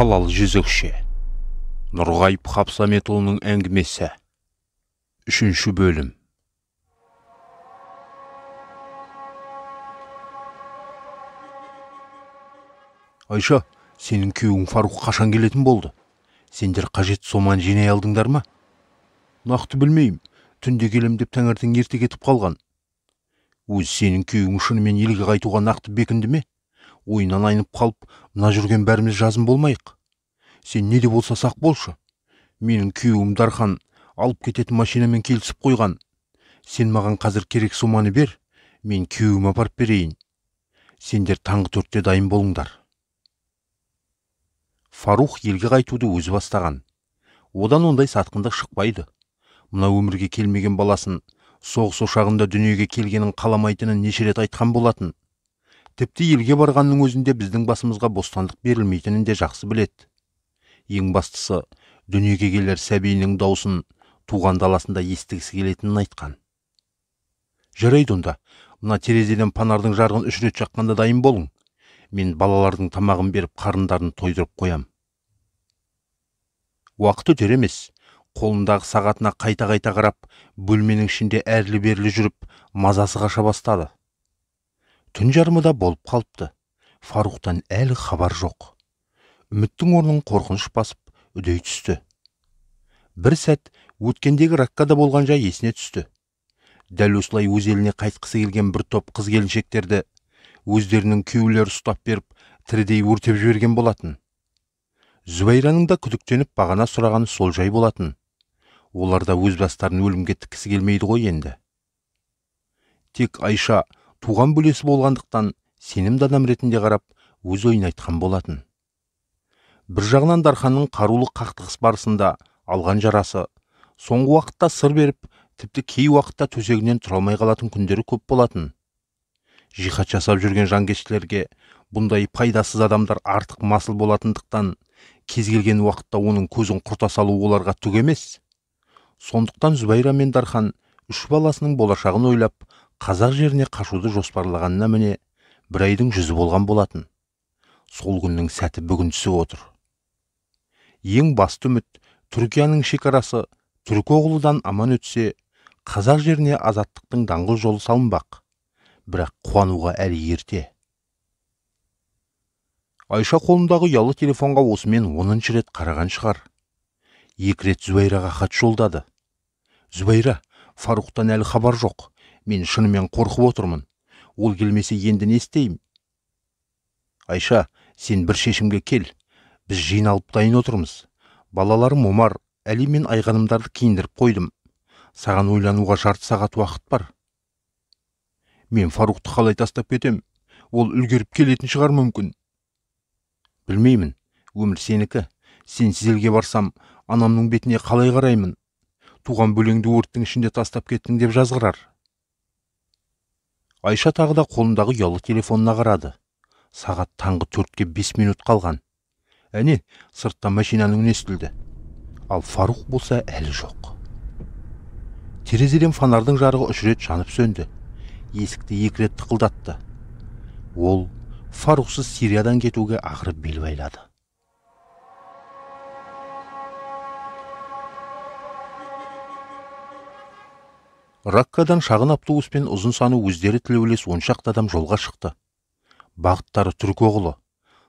Қалалы жезөкше. Нұрғайып Қапсаметұлының әңгімесі. 3 бөлім. Айша, сенің күйеуің Фаруқ қашан келетін болды? Сендер қажет соманы жинай алдыңдар ма? Нақты білмеймін. Түнде келем деп таңертең ерте кетіп қалған. Өз сенің күйеуің шынымен елге қайтуға нақты бекінді ме? Ойынан айнып қалып, мына жүрген бәріміз жазым болмайық. Сен не де болса сақ болшы. Менің күйеуім Дархан алып кететін машинамен келісіп қойған. Сен маған қазір керек соманы бер, мен күйеуім апарып берейін. Сендер таңғы 4-те дайын болыңдар. Фаруқ елге қайтуды өзі бастаған. Одан ондай сатқындық шықпайды. Мына өмірге келмеген баласын соғыс ошағында дүниеге келгенін қаламайтынын неше рет айтқан болатын. Тіпті елге барғанның өзінде біздің басымызға бостандық берілмейтінін де жақсы білет. Ең бастысы, дүниеге келер сәбиінің даусын туған даласында естігісі келетінін айтқан. Жарайды онда, мына терезеден панардың жарығын 3 рет жаққанда дайын болың. Мен балалардың тамағын беріп, қарындарын тойдырып қоям. Уақыт өтер емес. Қолындағы сағатына қайта-қайта қарап, бөлменің ішінде әрлі-берлі жүріп, мазасы қаша бастады. Түн жарымыда болып қалыпты. Фаруқтан әлі хабар жоқ. Үміттің орнын қорқыныш басып, үдей түсті. Бір сәт өткендегі Раккада болған жай есіне түсті. Дәл осылай өз еліне қайтқысы келген бір топ қыз келіншектерді өздерінің күйеулері ұстап беріп, тірідей өртеп жіберген болатын. Зүбайраның да күдіктеніп бағана сұрағаны сол жай болатын. Олар да өз бастарын өлімге тіккісі келмейді ғой енді. Тек Айша туған бөлесі болғандықтан сенімді адам ретінде қарап, өз ойын айтқан болатын. Бір жағынан Дарханның қарулы қақтығыс барысында алған жарасы, соңғы уақытта сыр беріп, тіпті кей уақытта төсегінен тұра алмай қалатын күндері көп болатын. Жихад жасап жүрген жангешілерге бұндай пайдасыз адамдар артық масыл болатындықтан, кез келген уақытта оның көзін құрта салу оларға түк емес. Сондықтан Зүбайра мен Дархан 3 баласының болашағын ойлап, қазақ жеріне қашуды жоспарлағанына міне 1 айдың жүзі болған болатын. Сол күннің сәті бүгін түсіп отыр. Ең басты үміт Түркияның шекарасы Түркоғлыдан аман өтсе, қазақ жеріне азаттықтың даңғыл жолы салынбақ. Бірақ қуануға әлі ерте. Айша қолындағы ұялы телефонға осымен 10-шы рет қараған шығар. 2 рет Зүбайраға хат жолдады. Зүбайра, Фаруқтан әлі хабар жоқ. Мен шынымен қорқып отырмын. Ол келмесе енді не істеймін? Айша, сен бір шешімге кел. Біз жиналып дайын отырмыз. Балаларым Омар, Әли мен Айғанымдарды киіндіріп қойдым. Саған ойлануға жарты сағат уақыт бар. Мен Фаруқты қалай тастап кетем? Ол үлгеріп келетін шығар мүмкін. Білмеймін, өмір сенікі. Сенсіз елге барсам, анамның бетіне қалай қараймын? Туған бөлеңді өрттің ішінде тастап кеттің деп жазғырар. Айша тағы да қолындағы ұялы телефонына қарады. Сағат таңғы 4-ке 5 минут қалған. Әне, сыртта машинаның үні естілді. Ал Фаруқ болса әлі жоқ. Терезеден фонардың жарығы 3 рет жанып сөнді. Есікті 2 рет тықылдатты. Ол Фарухсыз Сириядан кетуге ақыры бел байлады. Раккадан шағын автобуспен ұзын саны өздері тілеулес 10 шақты адам жолға шықты. Бағыттары Түркоғлы.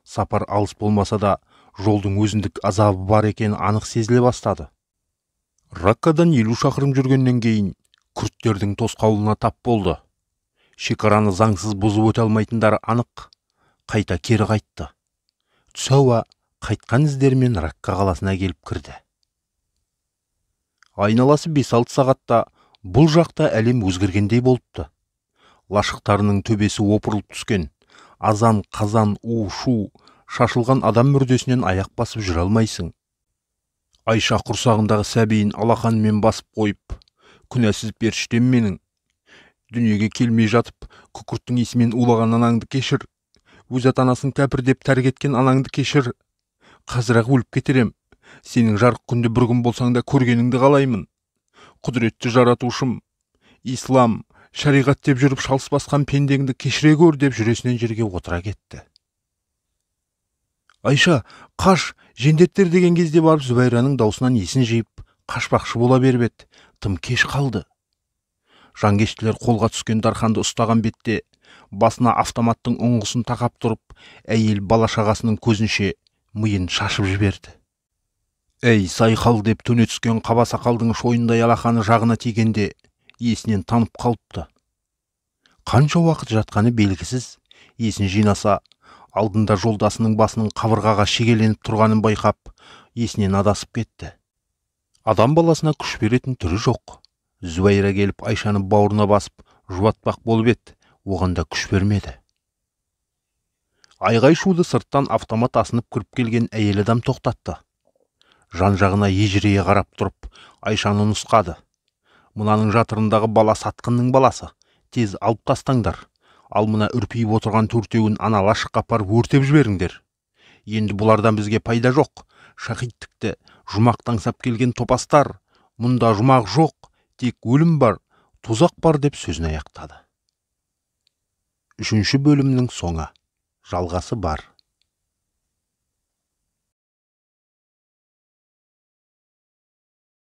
Сапар алыс болмаса да, жолдың өзіндік азабы бар екені анық сезіле бастады. Раккадан 50 шақырым жүргеннен кейін күрттердің тосқауылына тап болды. Шекараны заңсыз бұзып өте алмайтындары анық. Қайта кері қайтты. Түс ауа қайтқан іздермен Ракка қаласына келіп кірді. Айналасы 5-6 сағатта бұл жақта әлем өзгергендей болыпты. Лашықтарының төбесі опырылып түскен. Азан, қазан, у-шу, шашылған адам мүрдесінен аяқ басып жүре алмайсың. Айша құрсағындағы сәбиін алақанымен басып қойып, күнәсіз періштем менің. Дүниеге келмей жатып, күкірттің исімен улаған анаңды кешір. Өз ата-анасын кәпір деп тәрк еткен анаңды кешір. Қазір-ақ өліп кетерем. Сенің жарық күнде бір күн болсаң да көргеніңді қалаймын. Құдіретті жаратушым, ислам, шариғат деп жүріп шалыс басқан пендеңді кешіре көр деп жүресінен жерге отыра кетті. Айша, қаш, жендеттер деген кезде барып Зүбайраның даусынан есін жиып, қашпақшы бола беріп еді. Тым кеш қалды. Жангештілер қолға түскен дарханды ұстаған бетте, басына автоматтың ұңғысын тақап тұрып, әйел бала-шағасының көзінше миын шашып жіберді. Әй, сайқал деп төне түскен қаба сақалдың шойындай алақаны жағына тигенде, есінен танып қалыпты. Қанша уақыт жатқаны белгісіз, есін жинаса, алдында жолдасының басының қабырғаға шегеленіп тұрғанын байқап, есінен адасып кетті. Адам баласына күш беретін түрі жоқ. Зүбайра келіп Айшаны бауырына басып, жұбатпақ болып еді, оған да күш бермеді. Айғай шуды сырттан автомат асынып кіріп келген әйел адам тоқтатты. Жан-жағына ежірейе қарап тұрып, Айшаны нұсқады. Мынаның жатырындағы бала сатқынның баласы, тез алып тастаңдар. Ал мына үрпейіп отырған төртеуін ана лашыққа апарып өртеп жіберіңдер. Енді бұлардан бізге пайда жоқ. Шахиттікті жұмақ таңсап келген топастар, мұнда жұмақ жоқ, тек өлім бар, тозақ бар деп сөзін аяқтады. 3 бөлімнің соңы. Жалғасы бар.